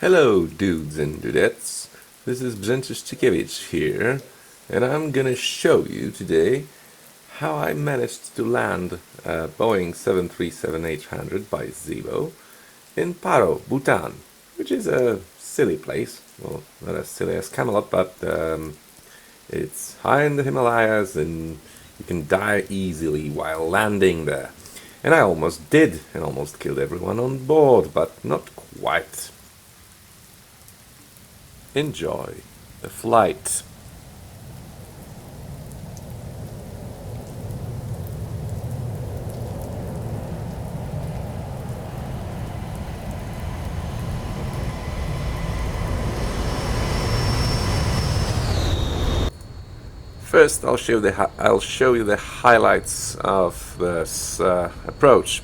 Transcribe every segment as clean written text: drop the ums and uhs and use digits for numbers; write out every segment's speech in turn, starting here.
Hello dudes and dudettes, this is Brzęczyszczykiewicz here, and I'm gonna show you today how I managed to land a Boeing 737-800 by Zibo in Paro, Bhutan, which is a silly place. Well, not as silly as Camelot, but it's high in the Himalayas and you can die easily while landing there. And I almost did, and almost killed everyone on board, but not quite. Enjoy the flight. First, I'll show you the highlights of this approach.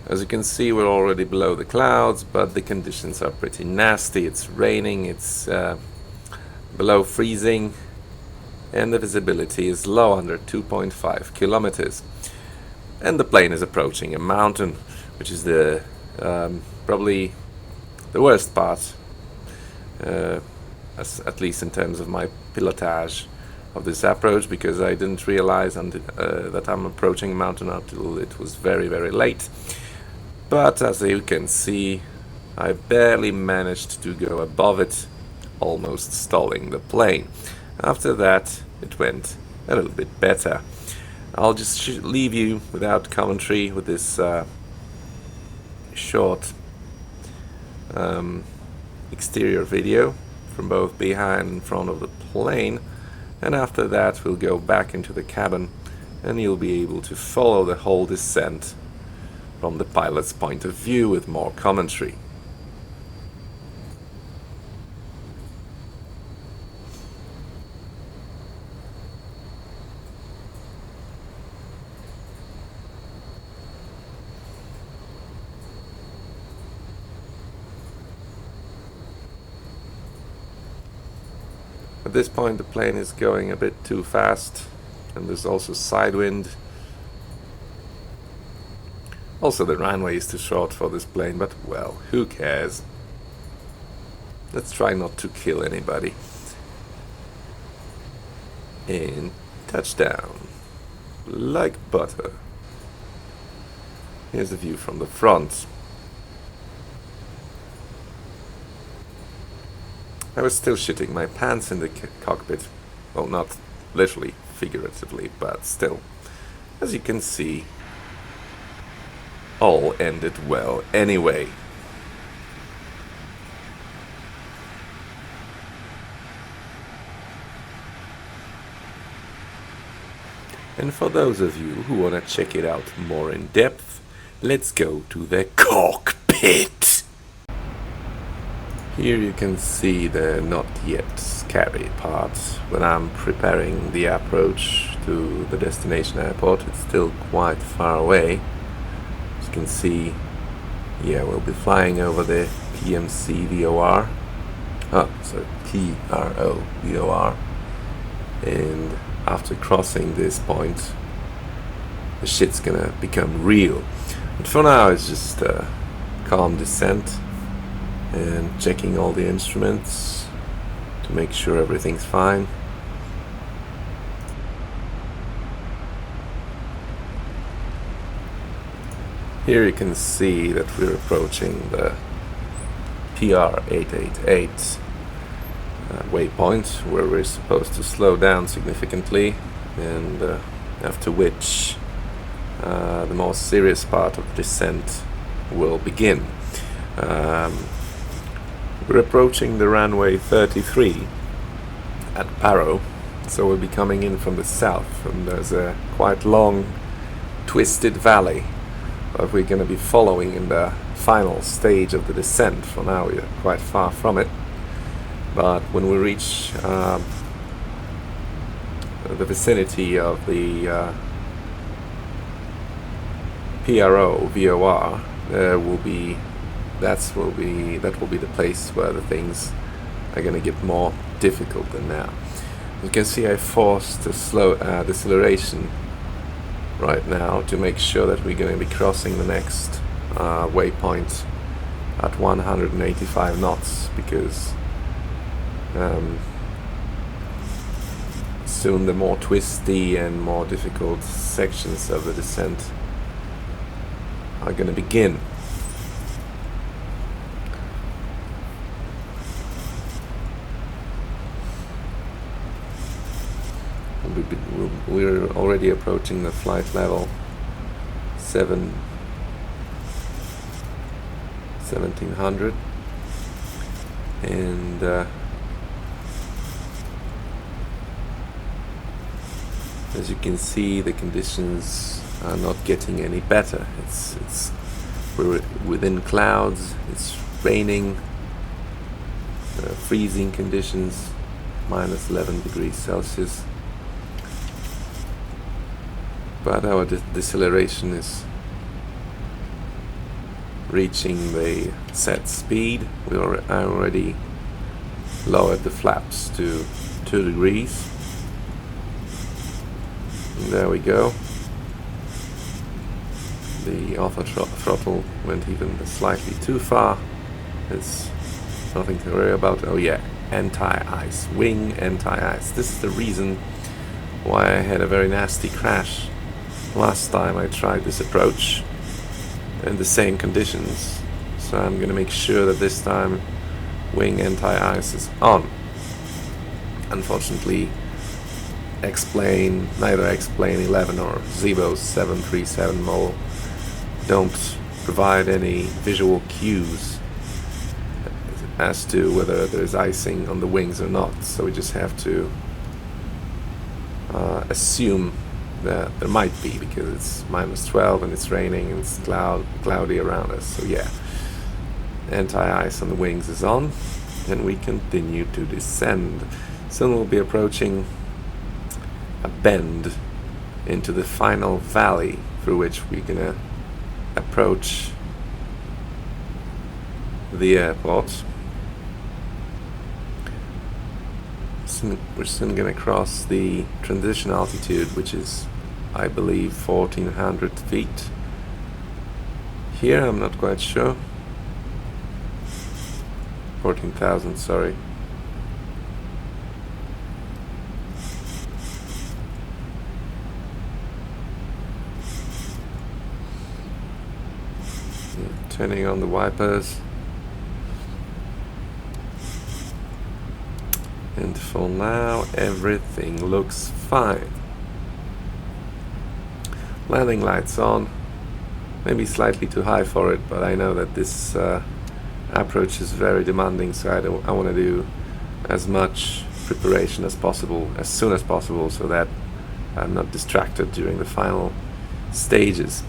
As you can see, we're already below the clouds, but the conditions are pretty nasty. It's raining, it's below freezing, and the visibility is low, under 2.5 kilometers. And the plane is approaching a mountain, which is the probably the worst part, at least in terms of my pilotage of this approach, because I didn't realize that I'm approaching a mountain until it was very, very late. But as you can see, I barely managed to go above it, almost stalling the plane. After that, it went a little bit better. I'll just leave you without commentary with this short exterior video from both behind and front of the plane, and after that we'll go back into the cabin and you'll be able to follow the whole descent from the pilot's point of view with more commentary. At this point the plane is going a bit too fast, and there's also side wind. Also, the runway is too short for this plane, but well, who cares? Let's try not to kill anybody. And touchdown. Like butter. Here's the view from the front. I was still shitting my pants in the cockpit. Well, not literally, figuratively, but still. As you can see, all ended well anyway. And for those of you who want to check it out more in depth, let's go to the cockpit. Here you can see the not yet scary part. When I'm preparing the approach to the destination airport, it's still quite far away. As you can see, yeah, we'll be flying over the PMC VOR. PRO VOR. And after crossing this point, the shit's gonna become real. But for now, it's just a calm descent and checking all the instruments to make sure everything's fine. Here you can see that we're approaching the PR 888 waypoint, where we're supposed to slow down significantly, and after which the more serious part of the descent will begin. We're approaching the runway 33 at Paro, so we'll be coming in from the south, and there's a quite long twisted valley that we're going to be following in the final stage of the descent. For now we're quite far from it, but when we reach the vicinity of the PRO VOR, there will be that will be the place where the things are going to get more difficult than now. You can see I forced a slow deceleration right now to make sure that we're going to be crossing the next waypoint at 185 knots, because soon the more twisty and more difficult sections of the descent are going to begin. We're already approaching the flight level 1700, and as you can see, the conditions are not getting any better. We're within clouds. It's raining, freezing conditions, minus 11 degrees Celsius. But our deceleration is reaching the set speed. We already lowered the flaps to 2 degrees. And there we go. The auto throttle went even slightly too far. It's nothing to worry about. Oh yeah, anti-ice, wing anti-ice. This is the reason why I had a very nasty crash last time I tried this approach in the same conditions. So I'm gonna make sure that this time wing anti-ice is on. Unfortunately, neither X-Plane 11 or Zibo 737 model don't provide any visual cues as to whether there's icing on the wings or not, so we just have to assume that there might be, because it's minus 12 and it's raining and it's cloudy around us. So yeah, anti-ice on the wings is on, and we continue to descend. Soon we'll be approaching a bend into the final valley through which we're gonna approach the airport. We're soon gonna cross the transition altitude, which is, I believe, 1400 feet. Here I'm not quite sure. 14,000, sorry. Turning on the wipers. And for now, everything looks fine. Landing lights on. Maybe slightly too high for it, but I know that this approach is very demanding, so I want to do as much preparation as possible, as soon as possible, so that I'm not distracted during the final stages.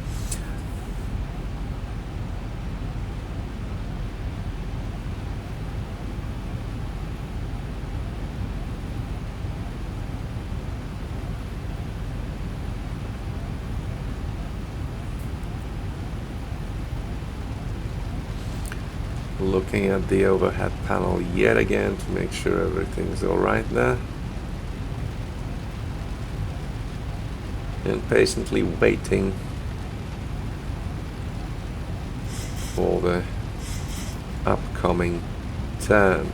Looking at the overhead panel yet again to make sure everything's alright there. And patiently waiting for the upcoming turn.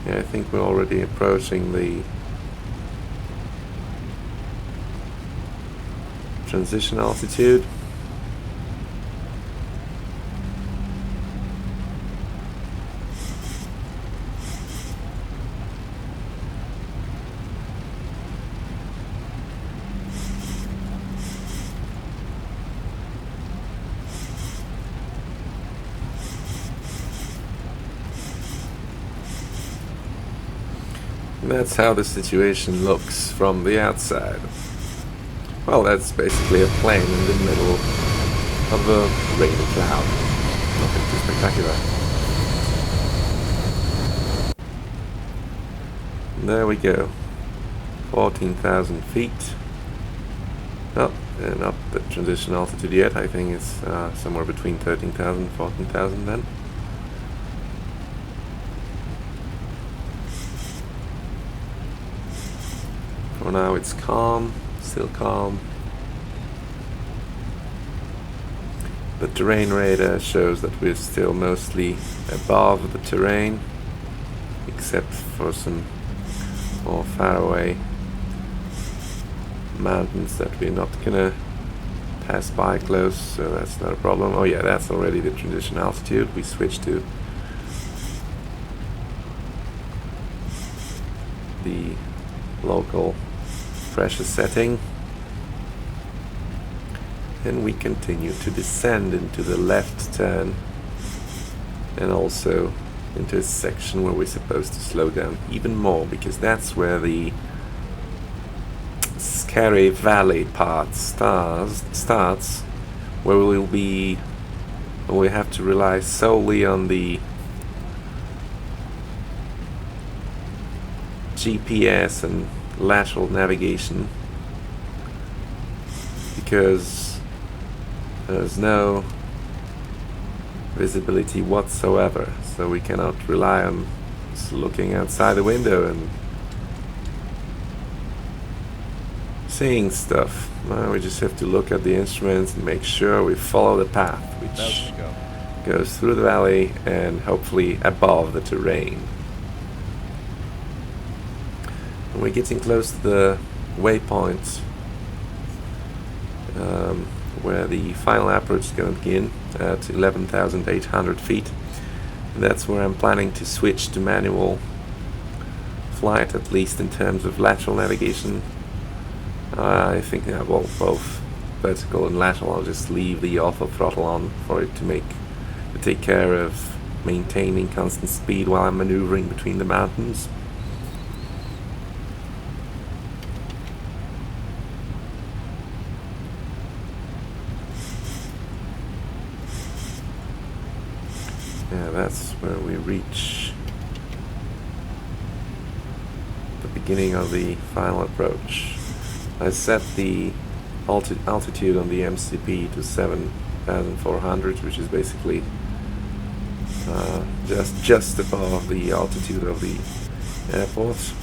Yeah, I think we're already approaching the transition altitude. That's how the situation looks from the outside. Well, that's basically a plane in the middle of a rainy cloud. Nothing too spectacular. There we go. 14,000 feet. Oh, and not the transition altitude yet. I think it's somewhere between 13,000 and 14,000 then. For now it's calm. Still calm. The terrain radar shows that we're still mostly above the terrain, except for some more far away mountains that we're not gonna pass by close, so that's not a problem. Oh yeah, that's already the transition altitude. We switch to the local pressure setting, and we continue to descend into the left turn and also into a section where we're supposed to slow down even more, because that's where the scary valley part starts, where we have to rely solely on the GPS and lateral navigation, because there's no visibility whatsoever, so we cannot rely on just looking outside the window and seeing stuff. We just have to look at the instruments and make sure we follow the path, which goes through the valley and hopefully above the terrain. And we're getting close to the waypoint where the final approach is going to begin at 11,800 feet. And that's where I'm planning to switch to manual flight, at least in terms of lateral navigation. I think, yeah, well, both vertical and lateral. I'll just leave the auto throttle on for it to take care of maintaining constant speed while I'm maneuvering between the mountains. Yeah, that's where we reach the beginning of the final approach. I set the altitude on the MCP to 7,400, which is basically just above the altitude of the airport.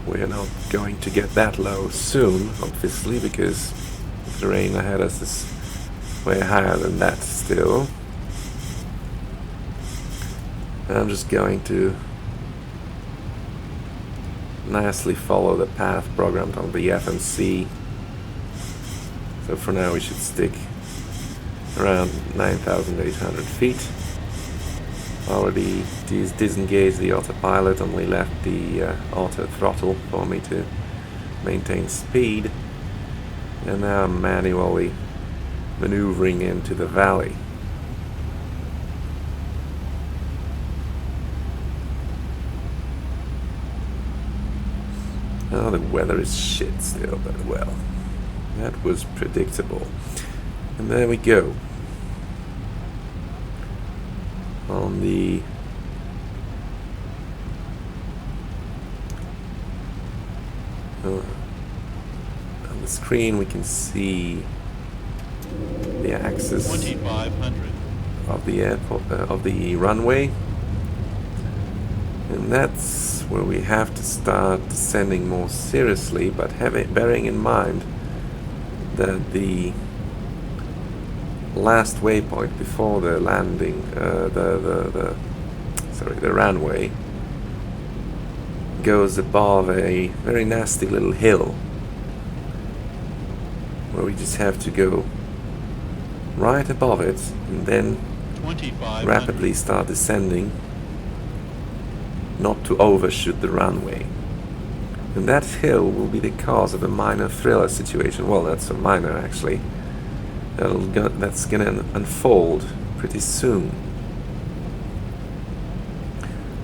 We're not going to get that low soon, obviously, because the terrain ahead of us is way higher than that still. I'm just going to nicely follow the path programmed on the FMC. So for now we should stick around 9,800 feet. Already disengaged the autopilot, only left the auto throttle for me to maintain speed. And now I'm manually maneuvering into the valley. Oh, the weather is shit still, but well, that was predictable. And there we go. On the screen we can see the axis of the airport, of the runway. And that's where we have to start descending more seriously, but bearing in mind that the last waypoint before the landing, the runway, goes above a very nasty little hill, where we just have to go right above it and then rapidly start descending, not to overshoot the runway. And that hill will be the cause of a minor thriller situation. Well, that's a minor actually. That's gonna unfold pretty soon.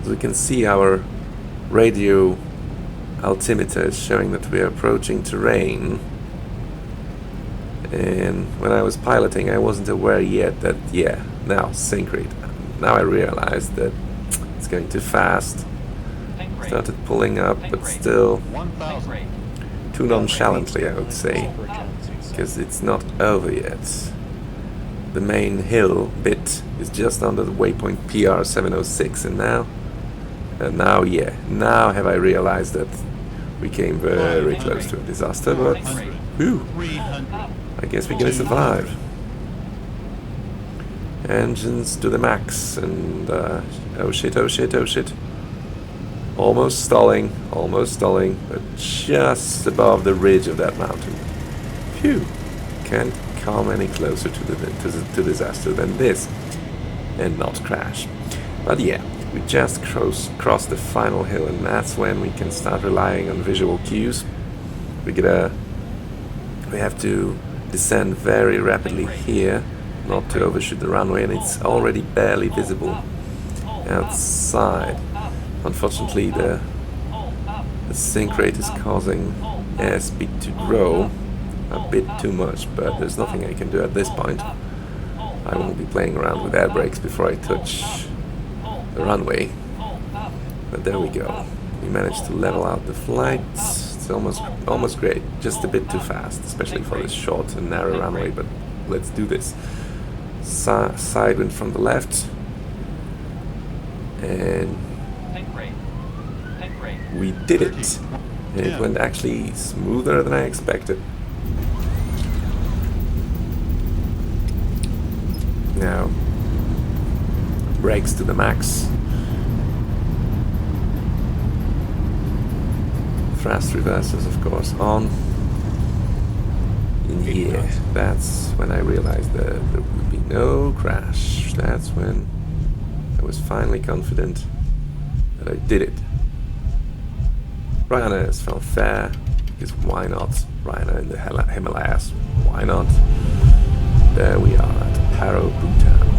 As we can see, our radio altimeter is showing that we are approaching terrain. And when I was piloting, I wasn't aware yet that, yeah, now sync rate. Now I realized that it's going too fast. Started pulling up, but still too nonchalantly, I would say, because it's not over yet. The main hill bit is just under the waypoint PR 706, and now have I realized that We came very close to a disaster, but whew, I guess we're gonna survive. Engines to the max, and oh shit, oh shit, oh shit. Almost stalling, but just above the ridge of that mountain. Phew, can't come any closer to disaster than this and not crash. But yeah, we just crossed the final hill, and that's when we can start relying on visual cues. We have to descend very rapidly here, not to overshoot the runway, and it's already barely visible outside. Unfortunately, the sink rate is causing airspeed to grow a bit too much, but there's nothing I can do at this point. I won't be playing around with air brakes before I touch the runway. But there we go. We managed to level out the flight. It's almost great. Just a bit too fast, especially for this short and narrow runway, but let's do this. Side wind from the left. And we did it. And it went actually smoother than I expected. Now, brakes to the max. Thrust reversers, of course, on. And yeah, that's when I realized that there would be no crash. That's when I was finally confident that I did it. Ryanair felt fair, because why not? Ryanair in the Himalayas, why not? There we are at Paro, Bhutan.